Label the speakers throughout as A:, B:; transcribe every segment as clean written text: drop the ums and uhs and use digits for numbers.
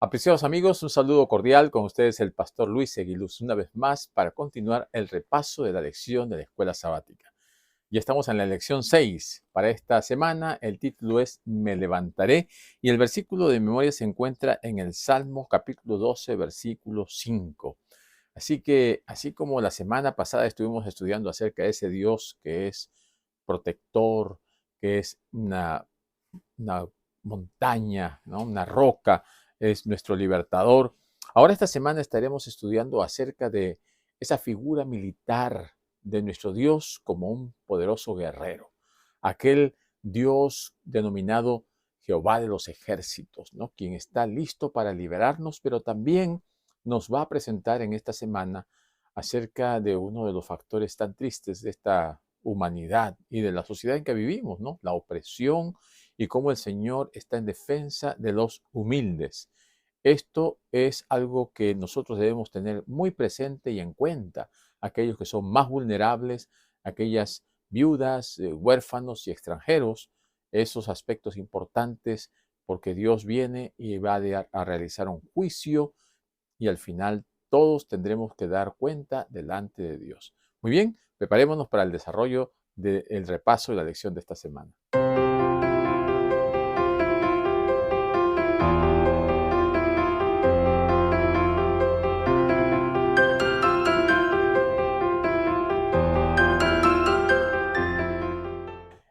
A: Apreciados amigos, un saludo cordial con ustedes el pastor Luis Eguiluz, una vez más para continuar el repaso de la lección de la escuela sabática. Ya estamos en la lección 6. Para esta semana el título es Me levantaré y el versículo de memoria se encuentra en el Salmo capítulo 12, versículo 5. Así que, así como la semana pasada estuvimos estudiando acerca de ese Dios que es protector, que es una montaña, ¿no? Una roca, es nuestro libertador. Ahora esta semana estaremos estudiando acerca de esa figura militar de nuestro Dios como un poderoso guerrero, aquel Dios denominado Jehová de los ejércitos, ¿no? Quien está listo para liberarnos, pero también nos va a presentar en esta semana acerca de uno de los factores tan tristes de esta humanidad y de la sociedad en que vivimos, ¿no? La opresión y cómo el Señor está en defensa de los humildes. Esto es algo que nosotros debemos tener muy presente y en cuenta, aquellos que son más vulnerables, aquellas viudas, huérfanos y extranjeros, esos aspectos importantes, porque Dios viene y va a realizar un juicio y al final todos tendremos que dar cuenta delante de Dios. Muy bien, preparémonos para el desarrollo del repaso de la lección de esta semana.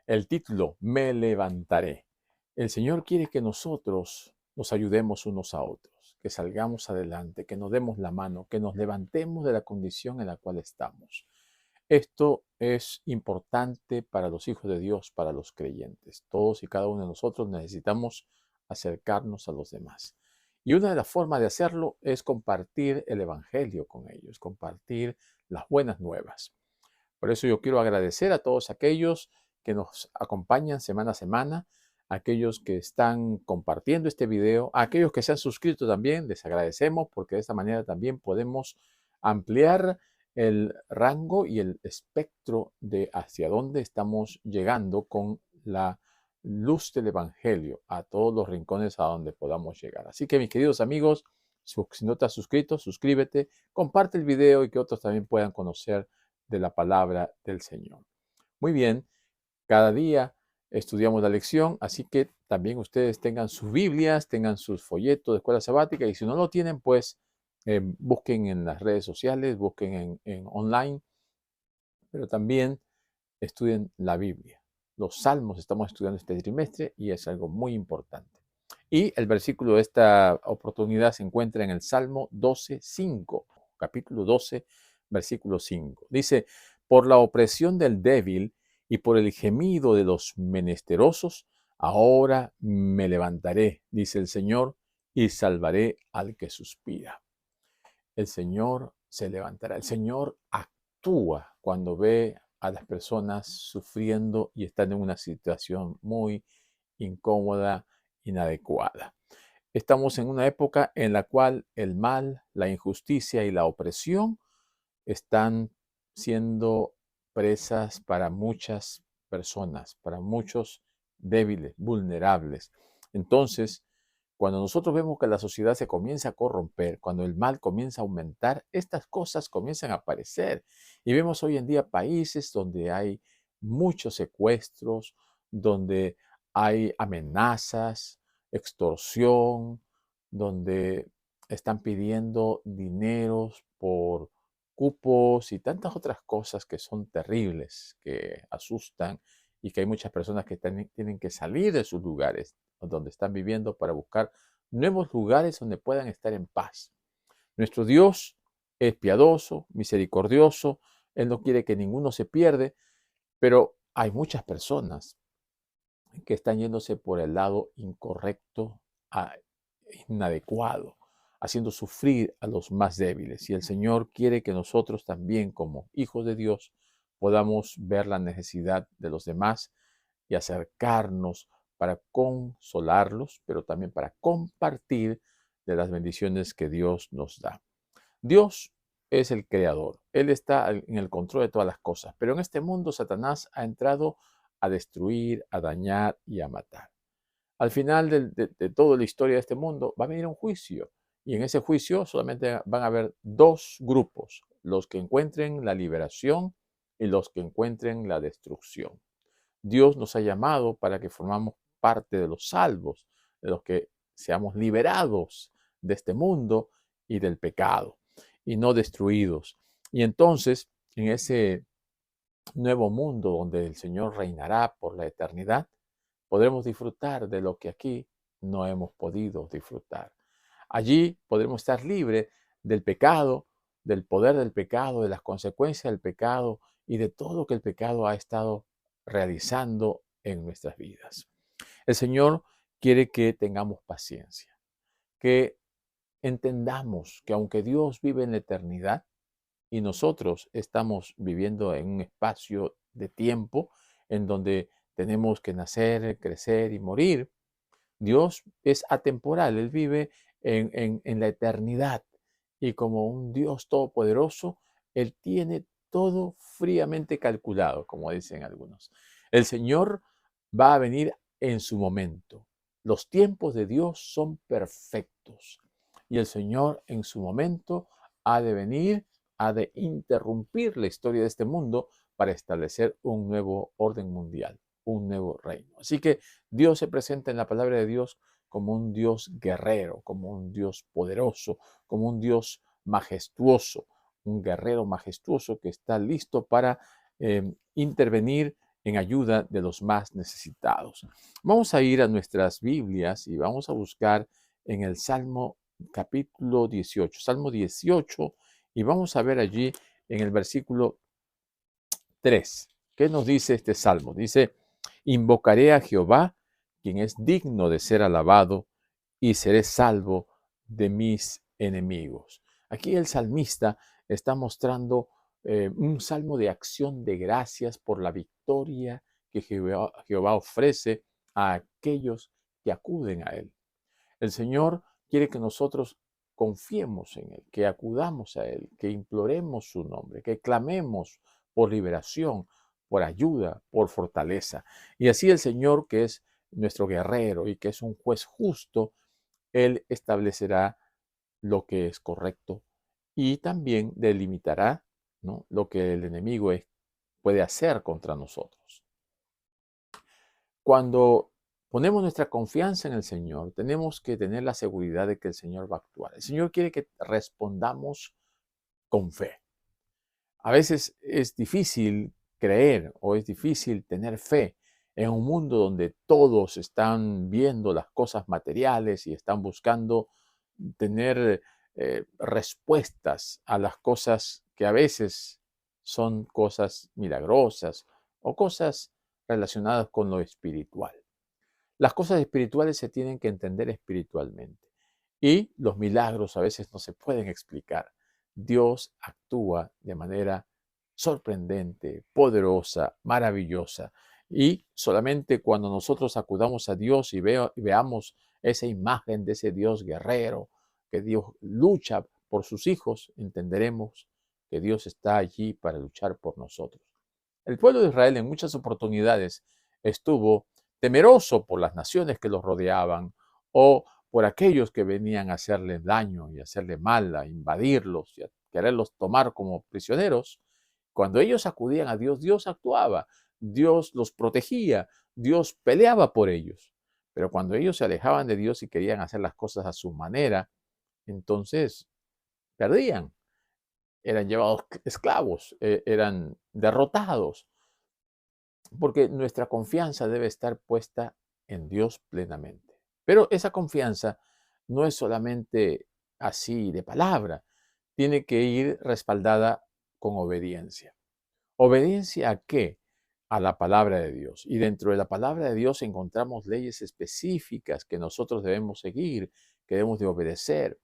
A: El título, Me levantaré. El Señor quiere que nosotros nos ayudemos unos a otros, que salgamos adelante, que nos demos la mano, que nos levantemos de la condición en la cual estamos. Esto es importante para los hijos de Dios, para los creyentes. Todos y cada uno de nosotros necesitamos acercarnos a los demás. Y una de las formas de hacerlo es compartir el Evangelio con ellos, compartir las buenas nuevas. Por eso yo quiero agradecer a todos aquellos que nos acompañan semana a semana, a aquellos que están compartiendo este video, a aquellos que se han suscrito también, les agradecemos porque de esta manera también podemos ampliar el rango y el espectro de hacia dónde estamos llegando con la luz del Evangelio a todos los rincones a donde podamos llegar. Así que mis queridos amigos, si no te has suscrito, suscríbete, comparte el video y que otros también puedan conocer de la palabra del Señor. Muy bien, cada día estudiamos la lección, así que también ustedes tengan sus Biblias, tengan sus folletos de escuela sabática y si no lo tienen, pues busquen en las redes sociales, busquen en online, pero también estudien la Biblia. Los salmos estamos estudiando este trimestre y es algo muy importante. Y el versículo de esta oportunidad se encuentra en el Salmo 12:5, capítulo 12, versículo 5. Dice, por la opresión del débil y por el gemido de los menesterosos, ahora me levantaré, dice el Señor, y salvaré al que suspira. El Señor se levantará. El Señor actúa cuando ve a las personas sufriendo y están en una situación muy incómoda, inadecuada. Estamos en una época en la cual el mal, la injusticia y la opresión están siendo presas para muchas personas, para muchos débiles, vulnerables. Entonces, cuando nosotros vemos que la sociedad se comienza a corromper, cuando el mal comienza a aumentar, estas cosas comienzan a aparecer. Y vemos hoy en día países donde hay muchos secuestros, donde hay amenazas, extorsión, donde están pidiendo dineros por cupos y tantas otras cosas que son terribles, que asustan y que hay muchas personas que tienen que salir de sus lugares donde están viviendo para buscar nuevos lugares donde puedan estar en paz. Nuestro Dios es piadoso, misericordioso, Él no quiere que ninguno se pierde, pero hay muchas personas que están yéndose por el lado incorrecto, inadecuado, haciendo sufrir a los más débiles. Y el Señor quiere que nosotros también, como hijos de Dios, podamos ver la necesidad de los demás y acercarnos para consolarlos, pero también para compartir de las bendiciones que Dios nos da. Dios es el creador, Él está en el control de todas las cosas, pero en este mundo Satanás ha entrado a destruir, a dañar y a matar. Al final de toda la historia de este mundo va a venir un juicio. Y en ese juicio solamente van a haber dos grupos, los que encuentren la liberación y los que encuentren la destrucción. Dios nos ha llamado para que formamos parte de los salvos, de los que seamos liberados de este mundo y del pecado, y no destruidos. Y entonces, en ese nuevo mundo donde el Señor reinará por la eternidad, podremos disfrutar de lo que aquí no hemos podido disfrutar. Allí podremos estar libres del pecado, del poder del pecado, de las consecuencias del pecado y de todo lo que el pecado ha estado realizando en nuestras vidas. El Señor quiere que tengamos paciencia, que entendamos que aunque Dios vive en la eternidad y nosotros estamos viviendo en un espacio de tiempo en donde tenemos que nacer, crecer y morir, Dios es atemporal, Él vive en la eternidad y como un Dios todopoderoso, Él tiene todo fríamente calculado, como dicen algunos. El Señor va a venir en su momento. Los tiempos de Dios son perfectos y el Señor en su momento ha de venir, ha de interrumpir la historia de este mundo para establecer un nuevo orden mundial, un nuevo reino. Así que Dios se presenta en la palabra de Dios como un Dios guerrero, como un Dios poderoso, como un Dios majestuoso, un guerrero majestuoso que está listo para intervenir en ayuda de los más necesitados. Vamos a ir a nuestras Biblias y vamos a buscar en el Salmo capítulo 18, Salmo 18, y vamos a ver allí en el versículo 3. ¿Qué nos dice este salmo? Dice, invocaré a Jehová, quien es digno de ser alabado, y seré salvo de mis enemigos. Aquí el salmista está mostrando un salmo de acción de gracias por la victoria que Jehová ofrece a aquellos que acuden a él. El Señor quiere que nosotros confiemos en Él, que acudamos a Él, que imploremos su nombre, que clamemos por liberación, por ayuda, por fortaleza. Y así el Señor, que es nuestro guerrero y que es un juez justo, Él establecerá lo que es correcto y también delimitará, ¿no?, lo que el enemigo puede hacer contra nosotros. Cuando ponemos nuestra confianza en el Señor, tenemos que tener la seguridad de que el Señor va a actuar. El Señor quiere que respondamos con fe. A veces es difícil creer o es difícil tener fe en un mundo donde todos están viendo las cosas materiales y están buscando tener respuestas a las cosas que a veces son cosas milagrosas o cosas relacionadas con lo espiritual. Las cosas espirituales se tienen que entender espiritualmente y los milagros a veces no se pueden explicar. Dios actúa de manera sorprendente, poderosa, maravillosa. Y solamente cuando nosotros acudamos a Dios y veamos esa imagen de ese Dios guerrero, que Dios lucha por sus hijos, entenderemos que Dios está allí para luchar por nosotros. El pueblo de Israel en muchas oportunidades estuvo temeroso por las naciones que los rodeaban o por aquellos que venían a hacerle daño y a hacerle mal, a invadirlos y a quererlos tomar como prisioneros. Cuando ellos acudían a Dios, Dios actuaba, Dios los protegía, Dios peleaba por ellos. Pero cuando ellos se alejaban de Dios y querían hacer las cosas a su manera, entonces perdían, eran llevados esclavos, eran derrotados, porque nuestra confianza debe estar puesta en Dios plenamente. Pero esa confianza no es solamente así de palabra, tiene que ir respaldada con obediencia. ¿Obediencia a qué? A la palabra de Dios. Y dentro de la palabra de Dios encontramos leyes específicas que nosotros debemos seguir, que debemos de obedecer.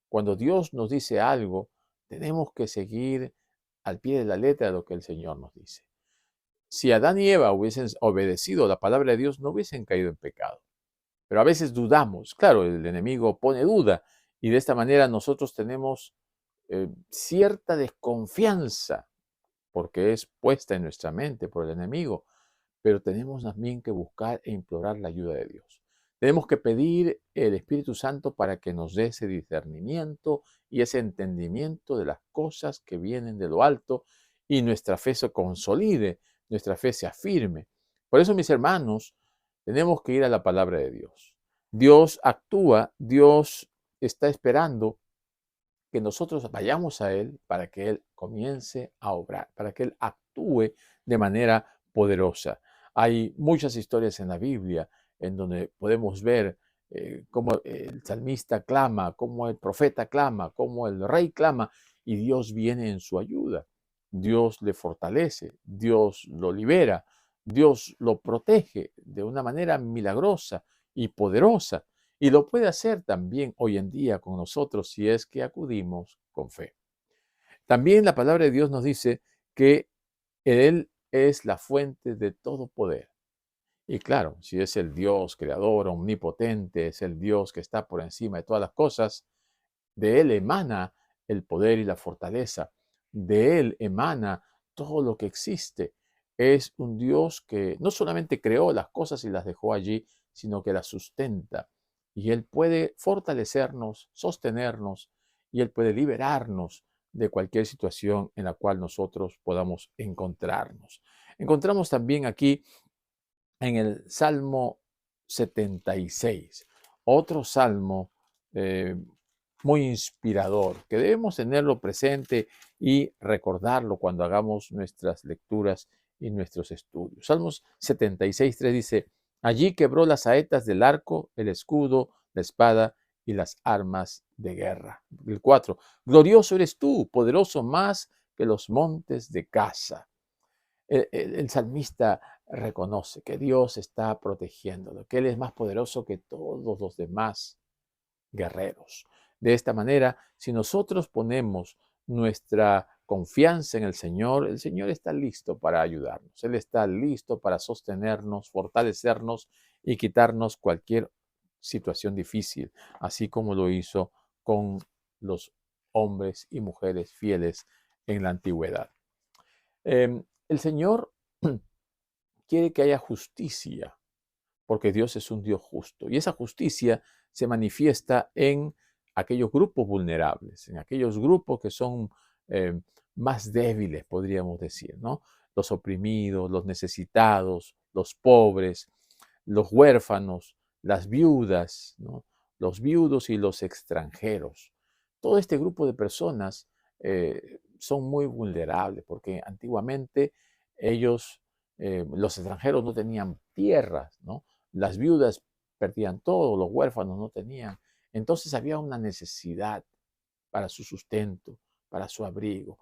A: Cuando Dios nos dice algo, tenemos que seguir al pie de la letra lo que el Señor nos dice. Si Adán y Eva hubiesen obedecido la palabra de Dios, no hubiesen caído en pecado. Pero a veces dudamos. Claro, el enemigo pone duda y de esta manera nosotros tenemos cierta desconfianza porque es puesta en nuestra mente por el enemigo, pero tenemos también que buscar e implorar la ayuda de Dios. Tenemos que pedir el Espíritu Santo para que nos dé ese discernimiento y ese entendimiento de las cosas que vienen de lo alto y nuestra fe se consolide, nuestra fe se afirme. Por eso, mis hermanos, tenemos que ir a la palabra de Dios. Dios actúa, Dios está esperando que nosotros vayamos a Él para que Él comience a obrar, para que Él actúe de manera poderosa. Hay muchas historias en la Biblia en donde podemos ver cómo el salmista clama, cómo el profeta clama, cómo el rey clama y Dios viene en su ayuda. Dios le fortalece, Dios lo libera, Dios lo protege de una manera milagrosa y poderosa. Y lo puede hacer también hoy en día con nosotros si es que acudimos con fe. También la palabra de Dios nos dice que Él es la fuente de todo poder. Y claro, si es el Dios creador, omnipotente, es el Dios que está por encima de todas las cosas, de Él emana el poder y la fortaleza. De Él emana todo lo que existe. Es un Dios que no solamente creó las cosas y las dejó allí, sino que las sustenta. Y Él puede fortalecernos, sostenernos, y Él puede liberarnos de cualquier situación en la cual nosotros podamos encontrarnos. Encontramos también aquí en el Salmo 76, otro salmo eh, muy inspirador, que debemos tenerlo presente y recordarlo cuando hagamos nuestras lecturas y nuestros estudios. Salmos 76:3 dice, allí quebró las saetas del arco, el escudo, la espada y las armas de guerra. El 4, glorioso eres tú, poderoso más que los montes de Gaza. El salmista reconoce que Dios está protegiéndolo, que Él es más poderoso que todos los demás guerreros. De esta manera, si nosotros ponemos nuestra confianza en el Señor está listo para ayudarnos. Él está listo para sostenernos, fortalecernos y quitarnos cualquier situación difícil, así como lo hizo con los hombres y mujeres fieles en la antigüedad. El Señor quiere que haya justicia, porque Dios es un Dios justo. Y esa justicia se manifiesta en aquellos grupos vulnerables, en aquellos grupos que son eh, más débiles, podríamos decir, ¿no? Los oprimidos, los necesitados, los pobres, los huérfanos, las viudas, ¿no? Los viudos y los extranjeros. Todo este grupo de personas son muy vulnerables porque antiguamente ellos, los extranjeros no tenían tierras, ¿no? Las viudas perdían todo, los huérfanos no tenían. Entonces había una necesidad para su sustento, para su abrigo.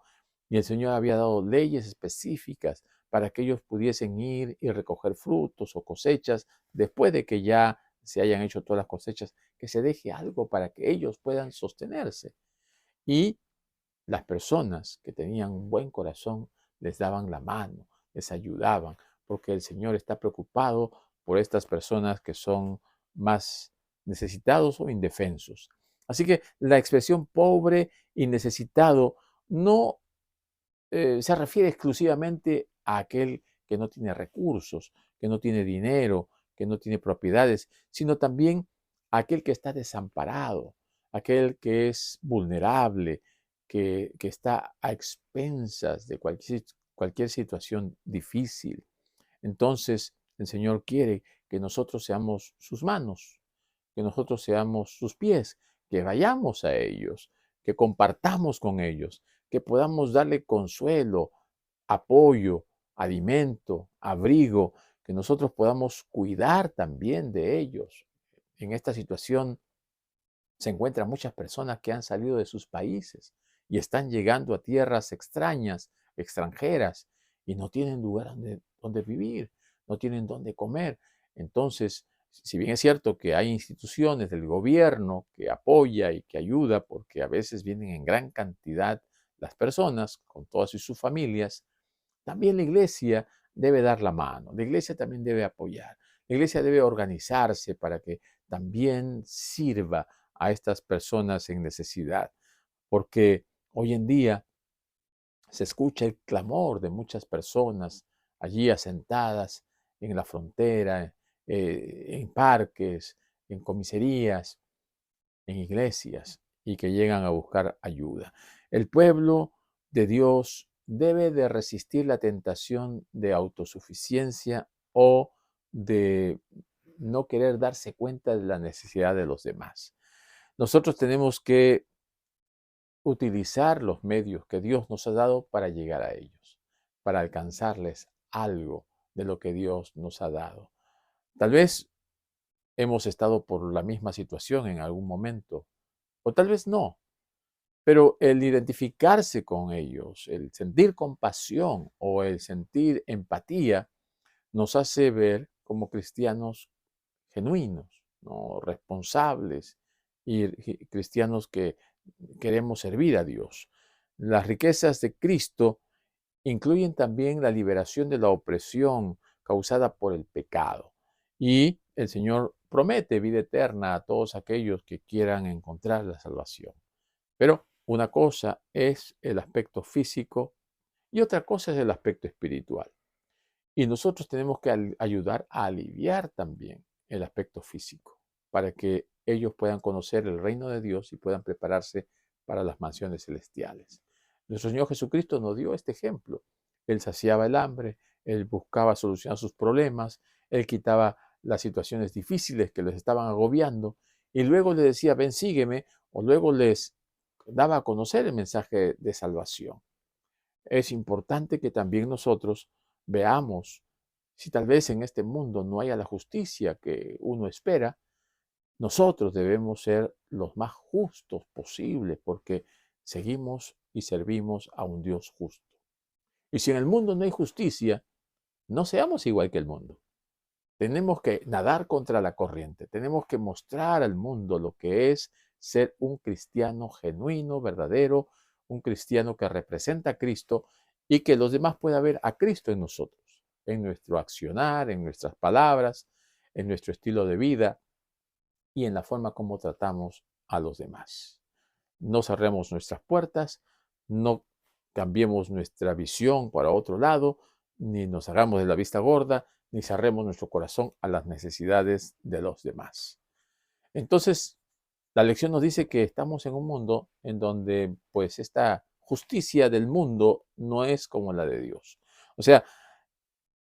A: Y el Señor había dado leyes específicas para que ellos pudiesen ir y recoger frutos o cosechas después de que ya se hayan hecho todas las cosechas, que se deje algo para que ellos puedan sostenerse. Y las personas que tenían un buen corazón les daban la mano, les ayudaban, porque el Señor está preocupado por estas personas que son más necesitados o indefensos. Así que la expresión pobre y necesitado no se refiere exclusivamente a aquel que no tiene recursos, que no tiene dinero, que no tiene propiedades, sino también a aquel que está desamparado, aquel que es vulnerable, que está a expensas de cualquier situación difícil. Entonces, el Señor quiere que nosotros seamos sus manos, que nosotros seamos sus pies, que vayamos a ellos, que compartamos con ellos, que podamos darle consuelo, apoyo, alimento, abrigo, que nosotros podamos cuidar también de ellos. En esta situación se encuentran muchas personas que han salido de sus países y están llegando a tierras extrañas, extranjeras, y no tienen lugar donde vivir, no tienen donde comer. Entonces, si bien es cierto que hay instituciones del gobierno que apoya y que ayuda, porque a veces vienen en gran cantidad las personas con todas sus familias, también la iglesia debe dar la mano, la iglesia también debe apoyar, la iglesia debe organizarse para que también sirva a estas personas en necesidad, porque hoy en día se escucha el clamor de muchas personas allí asentadas en la frontera, en parques, en comisarías, en iglesias y que llegan a buscar ayuda. El pueblo de Dios debe de resistir la tentación de autosuficiencia o de no querer darse cuenta de la necesidad de los demás. Nosotros tenemos que utilizar los medios que Dios nos ha dado para llegar a ellos, para alcanzarles algo de lo que Dios nos ha dado. Tal vez hemos estado por la misma situación en algún momento, o tal vez no, pero el identificarse con ellos, el sentir compasión o el sentir empatía, nos hace ver como cristianos genuinos, ¿no? Responsables y cristianos que queremos servir a Dios. Las riquezas de Cristo incluyen también la liberación de la opresión causada por el pecado. Y el Señor promete vida eterna a todos aquellos que quieran encontrar la salvación. Pero una cosa es el aspecto físico y otra cosa es el aspecto espiritual. Y nosotros tenemos que ayudar a aliviar también el aspecto físico para que ellos puedan conocer el reino de Dios y puedan prepararse para las mansiones celestiales. Nuestro Señor Jesucristo nos dio este ejemplo. Él saciaba el hambre, Él buscaba solucionar sus problemas, Él quitaba las situaciones difíciles que les estaban agobiando y luego les decía, ven, sígueme, o luego les daba a conocer el mensaje de salvación. Es importante que también nosotros veamos si tal vez en este mundo no haya la justicia que uno espera, nosotros debemos ser los más justos posibles porque seguimos y servimos a un Dios justo. Y si en el mundo no hay justicia, no seamos igual que el mundo. Tenemos que nadar contra la corriente, tenemos que mostrar al mundo lo que es ser un cristiano genuino, verdadero, un cristiano que representa a Cristo y que los demás puedan ver a Cristo en nosotros, en nuestro accionar, en nuestras palabras, en nuestro estilo de vida y en la forma como tratamos a los demás. No cerremos nuestras puertas, no cambiemos nuestra visión para otro lado, ni nos hagamos de la vista gorda, ni cerremos nuestro corazón a las necesidades de los demás. Entonces, la lección nos dice que estamos en un mundo en donde, pues, esta justicia del mundo no es como la de Dios. O sea,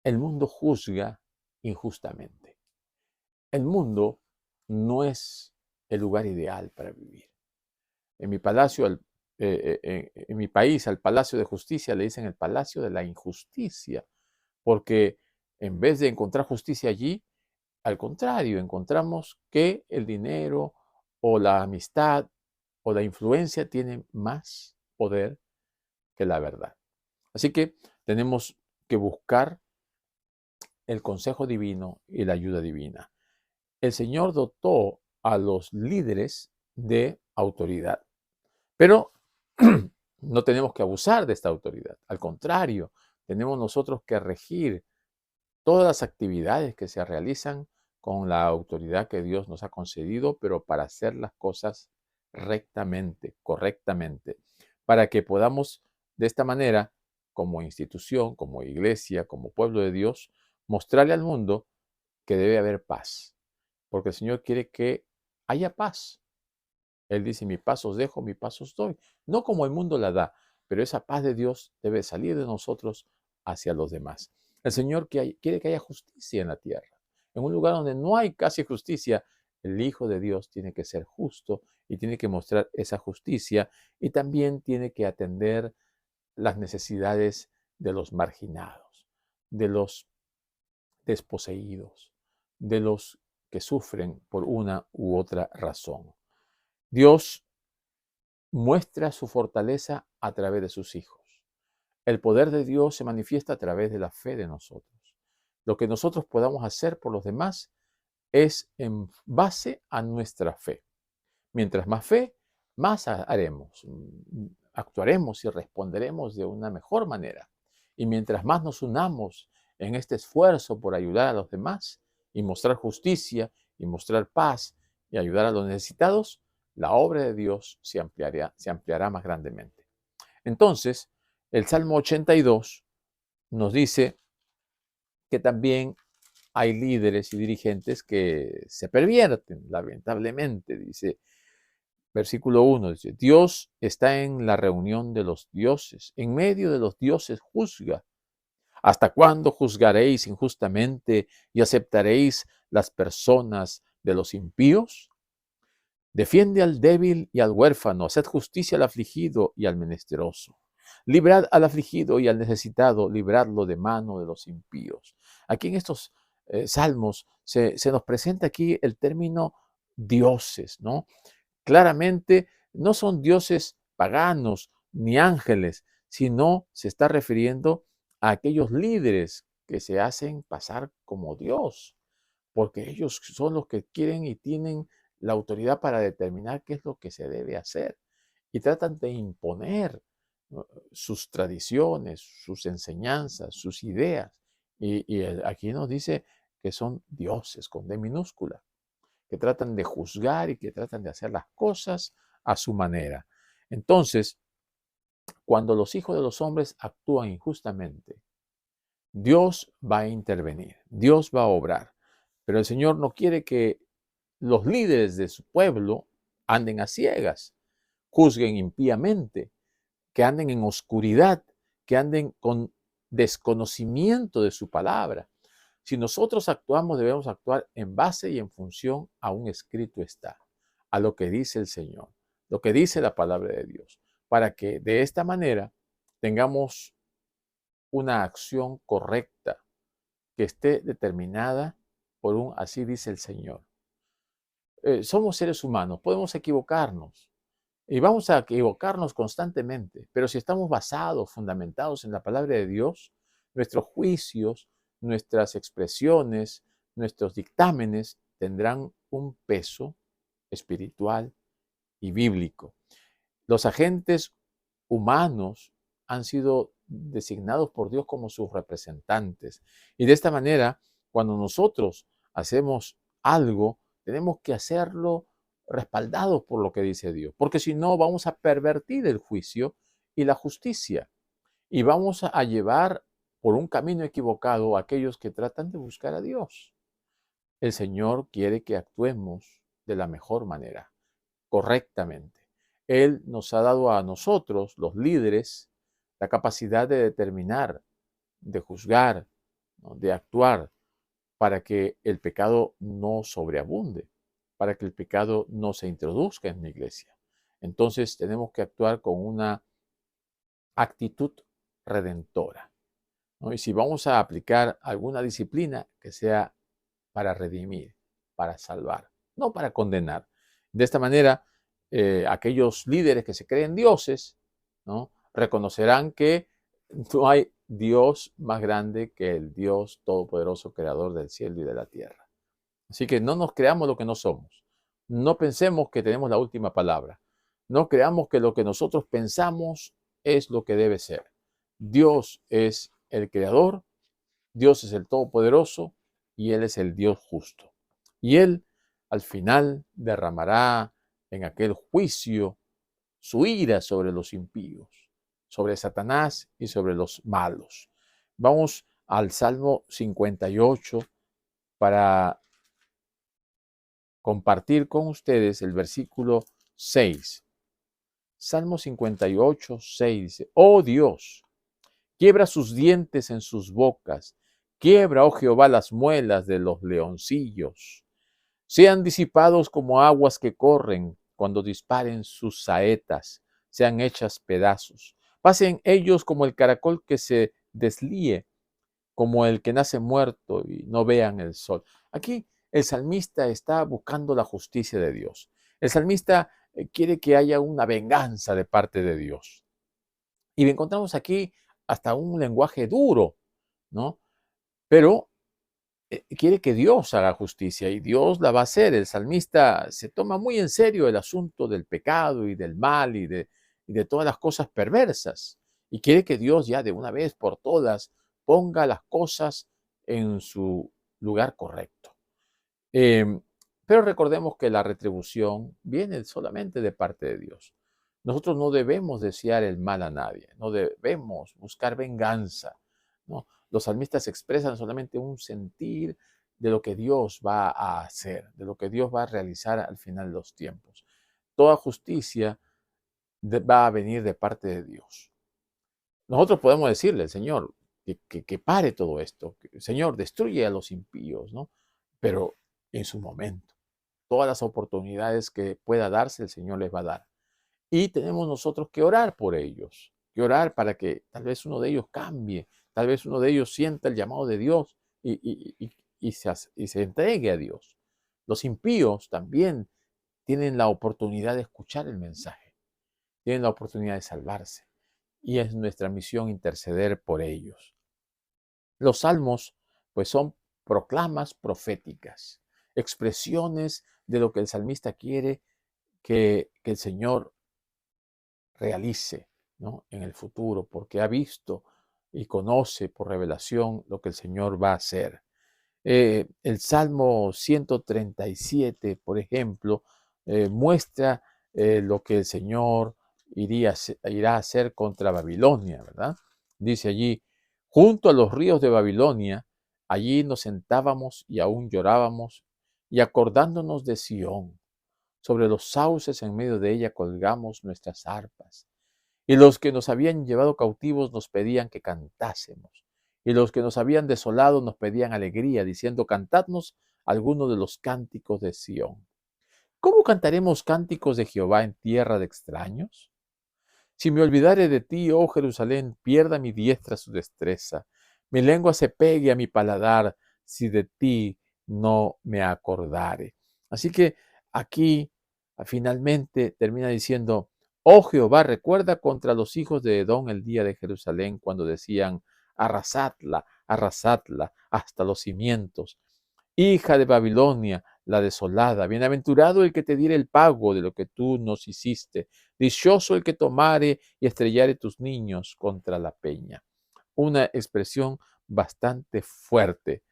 A: el mundo juzga injustamente. El mundo no es el lugar ideal para vivir. En mi palacio, en mi país, al Palacio de Justicia le dicen el Palacio de la Injusticia, porque en vez de encontrar justicia allí, al contrario, encontramos que el dinero o la amistad o la influencia tienen más poder que la verdad. Así que tenemos que buscar el consejo divino y la ayuda divina. El Señor dotó a los líderes de autoridad, pero no tenemos que abusar de esta autoridad. Al contrario, tenemos nosotros que regir todas las actividades que se realizan con la autoridad que Dios nos ha concedido, pero para hacer las cosas rectamente, correctamente, para que podamos de esta manera, como institución, como iglesia, como pueblo de Dios, mostrarle al mundo que debe haber paz, porque el Señor quiere que haya paz. Él dice, mi paz os dejo, mi paz os doy. No como el mundo la da, pero esa paz de Dios debe salir de nosotros hacia los demás. El Señor quiere que haya justicia en la tierra. En un lugar donde no hay casi justicia, el Hijo de Dios tiene que ser justo y tiene que mostrar esa justicia y también tiene que atender las necesidades de los marginados, de los desposeídos, de los que sufren por una u otra razón. Dios muestra su fortaleza a través de sus hijos. El poder de Dios se manifiesta a través de la fe de nosotros. Lo que nosotros podamos hacer por los demás es en base a nuestra fe. Mientras más fe, más haremos, actuaremos y responderemos de una mejor manera. Y mientras más nos unamos en este esfuerzo por ayudar a los demás y mostrar justicia y mostrar paz y ayudar a los necesitados, la obra de Dios se ampliará más grandemente. Entonces, el Salmo 82 nos dice que también hay líderes y dirigentes que se pervierten, lamentablemente, dice versículo 1, dice, Dios está en la reunión de los dioses, en medio de los dioses juzga. ¿Hasta cuándo juzgaréis injustamente y aceptaréis las personas de los impíos? Defiende al débil y al huérfano, haced justicia al afligido y al menesteroso. Librad al afligido y al necesitado, libradlo de mano de los impíos. Aquí en estos salmos se nos presenta aquí el término dioses, ¿no? Claramente no son dioses paganos ni ángeles, sino se está refiriendo a aquellos líderes que se hacen pasar como Dios, porque ellos son los que quieren y tienen la autoridad para determinar qué es lo que se debe hacer y tratan de imponer, ¿no?, sus tradiciones, sus enseñanzas, sus ideas. Aquí nos dice que son dioses con D minúscula, que tratan de juzgar y que tratan de hacer las cosas a su manera. Entonces, cuando los hijos de los hombres actúan injustamente, Dios va a intervenir, Dios va a obrar, pero el Señor no quiere que los líderes de su pueblo anden a ciegas, juzguen impíamente, que anden en oscuridad, que anden con desconocimiento de su palabra. Si nosotros actuamos, debemos actuar en base y en función a un escrito está, a lo que dice el Señor, lo que dice la palabra de Dios, para que de esta manera tengamos una acción correcta que esté determinada por un así dice el Señor. Somos seres humanos, podemos equivocarnos y vamos a equivocarnos constantemente, pero si estamos basados, fundamentados en la palabra de Dios, nuestros juicios, nuestras expresiones, nuestros dictámenes tendrán un peso espiritual y bíblico. Los agentes humanos han sido designados por Dios como sus representantes. Y de esta manera, cuando nosotros hacemos algo, tenemos que hacerlo respaldados por lo que dice Dios, porque si no vamos a pervertir el juicio y la justicia y vamos a llevar por un camino equivocado a aquellos que tratan de buscar a Dios. El Señor quiere que actuemos de la mejor manera, correctamente. Él nos ha dado a nosotros, los líderes, la capacidad de determinar, de juzgar, ¿no?, de actuar para que el pecado no sobreabunde, para que el pecado no se introduzca en la iglesia. Entonces tenemos que actuar con una actitud redentora, ¿no? Y si vamos a aplicar alguna disciplina, que sea para redimir, para salvar, no para condenar. De esta manera, aquellos líderes que se creen dioses, ¿no?, reconocerán que no hay Dios más grande que el Dios todopoderoso, creador del cielo y de la tierra. Así que no nos creamos lo que no somos. No pensemos que tenemos la última palabra. No creamos que lo que nosotros pensamos es lo que debe ser. Dios es el creador, Dios es el todopoderoso y Él es el Dios justo. Y Él al final derramará en aquel juicio su ira sobre los impíos, sobre Satanás y sobre los malos. Vamos al Salmo 58 para compartir con ustedes el versículo 6. Salmo 58, 6 dice, oh Dios, quiebra sus dientes en sus bocas, quiebra, oh Jehová, las muelas de los leoncillos. Sean disipados como aguas que corren cuando disparen sus saetas, sean hechas pedazos. Pasen ellos como el caracol que se deslíe, como el que nace muerto y no vean el sol. Aquí el salmista está buscando la justicia de Dios. El salmista quiere que haya una venganza de parte de Dios. Y encontramos aquí hasta un lenguaje duro, ¿no? Pero quiere que Dios haga justicia y Dios la va a hacer. El salmista se toma muy en serio el asunto del pecado y del mal y de todas las cosas perversas. Y quiere que Dios ya de una vez por todas ponga las cosas en su lugar correcto. Pero recordemos que la retribución viene solamente de parte de Dios. Nosotros no debemos desear el mal a nadie, no debemos buscar venganza, ¿no? Los salmistas expresan solamente un sentir de lo que Dios va a hacer, de lo que Dios va a realizar al final de los tiempos. Toda justicia va a venir de parte de Dios. Nosotros podemos decirle al Señor que pare todo esto, Señor, destruye a los impíos, ¿no? Pero en su momento, todas las oportunidades que pueda darse, el Señor les va a dar. Y tenemos nosotros que orar por ellos, que orar para que tal vez uno de ellos cambie, tal vez uno de ellos sienta el llamado de Dios y se entregue a Dios. Los impíos también tienen la oportunidad de escuchar el mensaje, tienen la oportunidad de salvarse. Y es nuestra misión interceder por ellos. Los salmos, pues, son proclamas proféticas, expresiones de lo que el salmista quiere que el Señor realice, ¿no?, en el futuro, porque ha visto y conoce por revelación lo que el Señor va a hacer. El Salmo 137, por ejemplo, muestra lo que el Señor irá a hacer contra Babilonia, ¿verdad? Dice allí, junto a los ríos de Babilonia, allí nos sentábamos y aún llorábamos, y acordándonos de Sión, sobre los sauces en medio de ella colgamos nuestras arpas. Y los que nos habían llevado cautivos nos pedían que cantásemos. Y los que nos habían desolado nos pedían alegría, diciendo, cantadnos algunos de los cánticos de Sión. ¿Cómo cantaremos cánticos de Jehová en tierra de extraños? Si me olvidare de ti, oh Jerusalén, pierda mi diestra su destreza. Mi lengua se pegue a mi paladar, si de ti no me acordare. Así que aquí finalmente termina diciendo, oh Jehová, recuerda contra los hijos de Edom el día de Jerusalén, cuando decían, arrasadla, arrasadla hasta los cimientos. Hija de Babilonia, la desolada, bienaventurado el que te diere el pago de lo que tú nos hiciste, dichoso el que tomare y estrellare tus niños contra la peña. Una expresión bastante fuerte,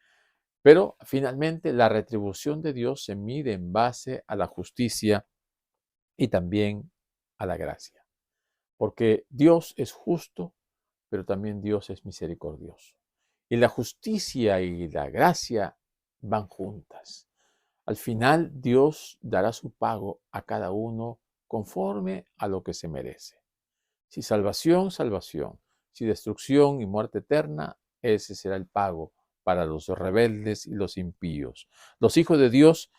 A: pero finalmente la retribución de Dios se mide en base a la justicia y también a la gracia, porque Dios es justo, pero también Dios es misericordioso. Y la justicia y la gracia van juntas. Al final, Dios dará su pago a cada uno conforme a lo que se merece. Si salvación, salvación. Si destrucción y muerte eterna, ese será el pago para los rebeldes y los impíos. Los hijos de Dios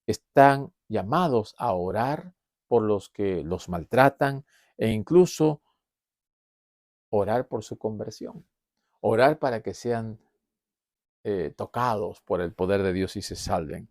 A: están llamados a orar por los que los maltratan e incluso orar por su conversión. Orar para que sean tocados por el poder de Dios y se salven.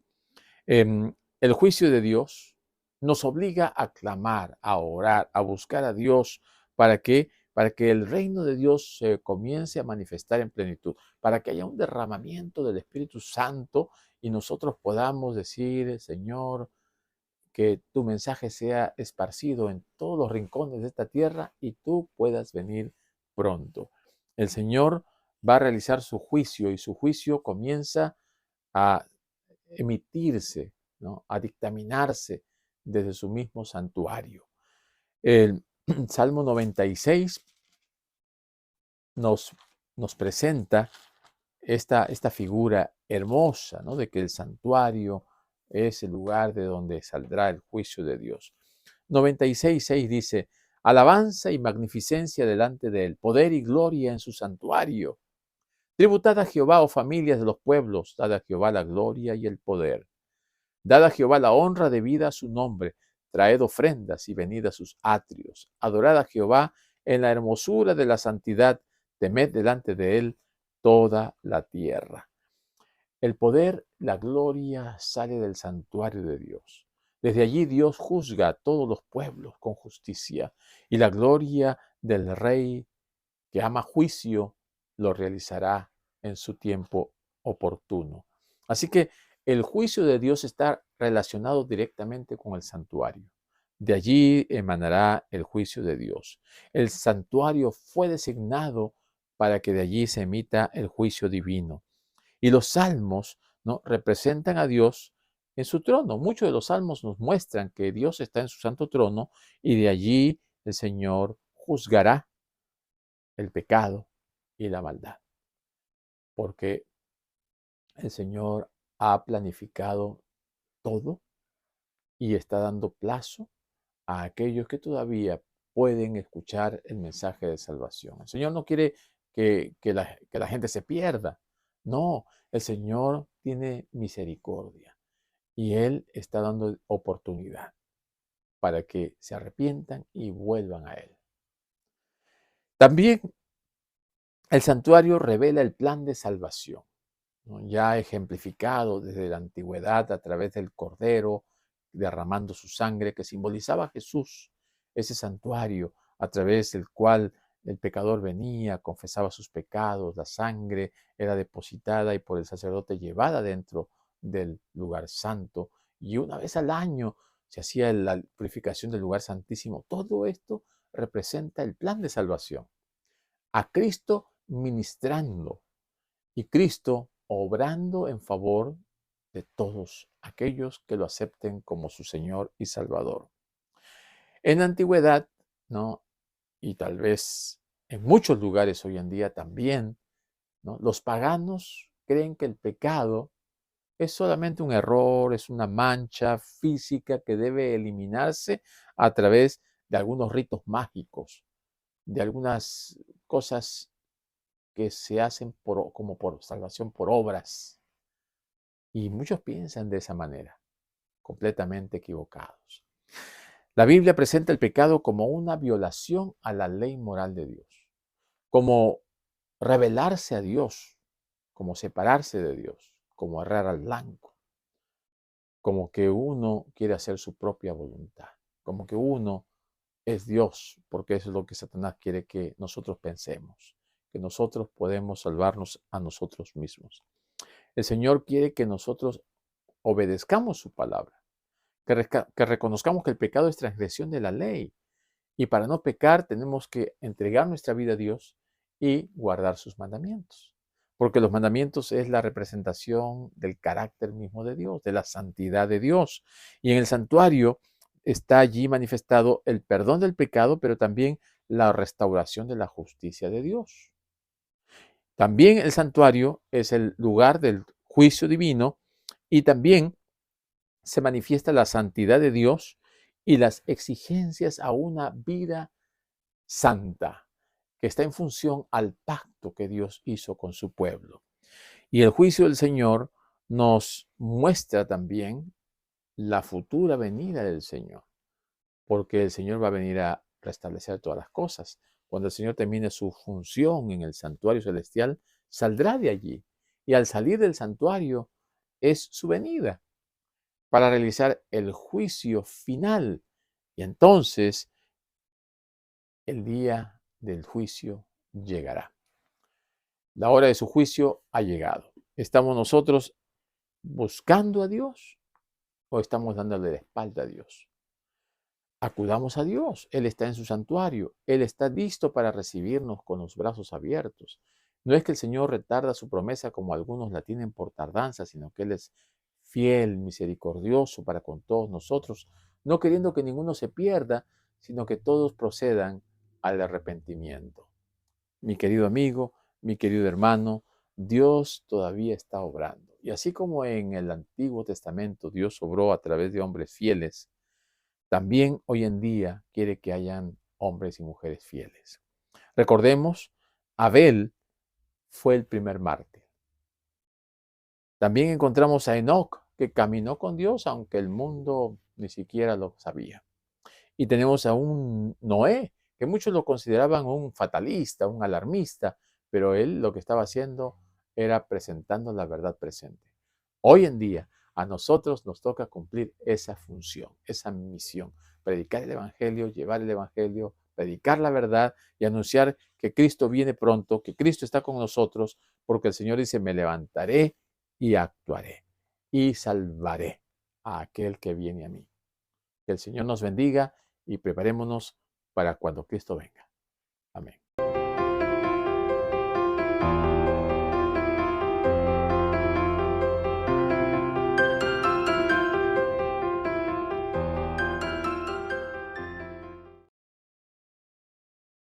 A: El juicio de Dios nos obliga a clamar, a orar, a buscar a Dios para que el reino de Dios se comience a manifestar en plenitud, para que haya un derramamiento del Espíritu Santo y nosotros podamos decir, Señor, que tu mensaje sea esparcido en todos los rincones de esta tierra y tú puedas venir pronto. El Señor va a realizar su juicio y su juicio comienza a emitirse, ¿no?, a dictaminarse desde su mismo santuario. El Salmo 96 nos presenta esta figura hermosa, ¿no?, de que el santuario es el lugar de donde saldrá el juicio de Dios. 96:6 dice, alabanza y magnificencia delante de él, poder y gloria en su santuario. Tributad a Jehová, oh familias de los pueblos, dad a Jehová la gloria y el poder. Dad a Jehová la honra debida a su nombre, traed ofrendas y venid a sus atrios. Adorad a Jehová en la hermosura de la santidad, temed delante de él toda la tierra. El poder, la gloria sale del santuario de Dios. Desde allí Dios juzga a todos los pueblos con justicia y la gloria del Rey que ama juicio lo realizará en su tiempo oportuno. Así que el juicio de Dios está relacionado directamente con el santuario. De allí emanará el juicio de Dios. El santuario fue designado para que de allí se emita el juicio divino. Y los salmos, ¿no?, representan a Dios en su trono. Muchos de los salmos nos muestran que Dios está en su santo trono y de allí el Señor juzgará el pecado y la maldad. Porque el Señor ha planificado todo y está dando plazo a aquellos que todavía pueden escuchar el mensaje de salvación. El Señor no quiere que la gente se pierda. No, el Señor tiene misericordia y Él está dando oportunidad para que se arrepientan y vuelvan a Él. También el santuario revela el plan de salvación, ¿no? Ya ejemplificado desde la antigüedad a través del Cordero derramando su sangre que simbolizaba a Jesús, ese santuario a través del cual el pecador venía, confesaba sus pecados, la sangre era depositada y por el sacerdote llevada dentro del lugar santo, y una vez al año se hacía la purificación del lugar santísimo. Todo esto representa el plan de salvación, a Cristo ministrando y Cristo obrando en favor de todos aquellos que lo acepten como su Señor y Salvador. En la antigüedad, ¿no? Y tal vez en muchos lugares hoy en día también, ¿no? Los paganos creen que el pecado es solamente un error, es una mancha física que debe eliminarse a través de algunos ritos mágicos, de algunas cosas que se hacen como por salvación por obras. Y muchos piensan de esa manera, completamente equivocados. La Biblia presenta el pecado como una violación a la ley moral de Dios, como rebelarse a Dios, como separarse de Dios, como errar al blanco, como que uno quiere hacer su propia voluntad, como que uno es Dios, porque eso es lo que Satanás quiere que nosotros pensemos, que nosotros podemos salvarnos a nosotros mismos. El Señor quiere que nosotros obedezcamos su palabra, que reconozcamos que el pecado es transgresión de la ley. Y para no pecar tenemos que entregar nuestra vida a Dios y guardar sus mandamientos. Porque los mandamientos es la representación del carácter mismo de Dios, de la santidad de Dios. Y en el santuario está allí manifestado el perdón del pecado, pero también la restauración de la justicia de Dios. También el santuario es el lugar del juicio divino y también se manifiesta la santidad de Dios y las exigencias a una vida santa, que está en función al pacto que Dios hizo con su pueblo. Y el juicio del Señor nos muestra también la futura venida del Señor, porque el Señor va a venir a restablecer todas las cosas. Cuando el Señor termine su función en el santuario celestial, saldrá de allí. Y al salir del santuario es su venida para realizar el juicio final. Y entonces el día del juicio llegará. La hora de su juicio ha llegado. ¿Estamos nosotros buscando a Dios o estamos dándole la espalda a Dios? Acudamos a Dios. Él está en su santuario. Él está listo para recibirnos con los brazos abiertos. No es que el Señor retarda su promesa como algunos la tienen por tardanza, sino que Él es fiel, misericordioso para con todos nosotros, no queriendo que ninguno se pierda, sino que todos procedan al arrepentimiento. Mi querido amigo, mi querido hermano, Dios todavía está obrando. Y así como en el Antiguo Testamento Dios obró a través de hombres fieles, también hoy en día quiere que hayan hombres y mujeres fieles. Recordemos, Abel fue el primer mártir. También encontramos a Enoc, que caminó con Dios, aunque el mundo ni siquiera lo sabía. Y tenemos a un Noé, que muchos lo consideraban un fatalista, un alarmista, pero él lo que estaba haciendo era presentando la verdad presente. Hoy en día, a nosotros nos toca cumplir esa función, esa misión, predicar el Evangelio, llevar el Evangelio, predicar la verdad y anunciar que Cristo viene pronto, que Cristo está con nosotros, porque el Señor dice, me levantaré y actuaré y salvaré a aquel que viene a mí. Que el Señor nos bendiga y preparémonos para cuando Cristo venga. Amén.